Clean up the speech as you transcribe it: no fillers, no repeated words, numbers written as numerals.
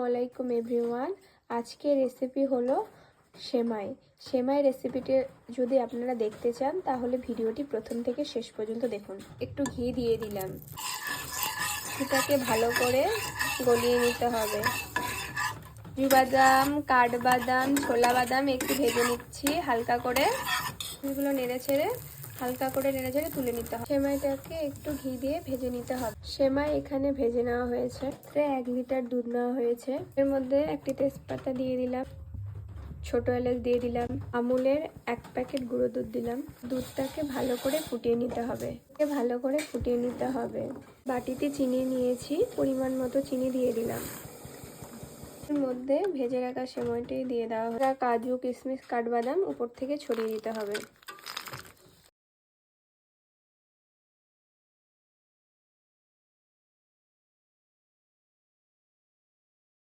আলাইকুম এভরিওয়ান। আজকে রেসিপি হলো সেমাই রেসিপিটি যদি আপনারা দেখতে চান তাহলে ভিডিওটি প্রথম থেকে শেষ পর্যন্ত দেখুন। একটু ঘি দিয়ে দিলাম, ঘিটাকে ভালো করে গলিয়ে নিতে হবে। কাজু বাদাম, কাঠবাদাম, ছোলা বাদাম একটু ভেজে নিচ্ছি হালকা করে। এগুলো হালকা করে নেড়ে চেড়ে তুলে নিতে হবে। সেমাইটাকে একটু ঘি দিয়ে ভেজে নিতে হবে। সেমাই এখানে ভেজে নেওয়া হয়েছে। 1 লিটার দুধ নেওয়া হয়েছে। এর মধ্যে একটি তেজপাতা দিয়ে দিলাম, ছোট এলাচ দিয়ে দিলাম, আমুলের 1 প্যাকেট গুঁড়ো দুধ দিলাম। দুধটাকে ভালো করে ফুটিয়ে নিতে হবে। বাটিতে চিনি নিয়েছি, পরিমাণ মতো চিনি দিয়ে দিলাম। এর মধ্যে ভেজে রাখা সেমাইটি দিয়ে দেওয়া হবে। কাজু, কিশমিশ, কাঠবাদাম উপর থেকে ছড়িয়ে দিতে হবে।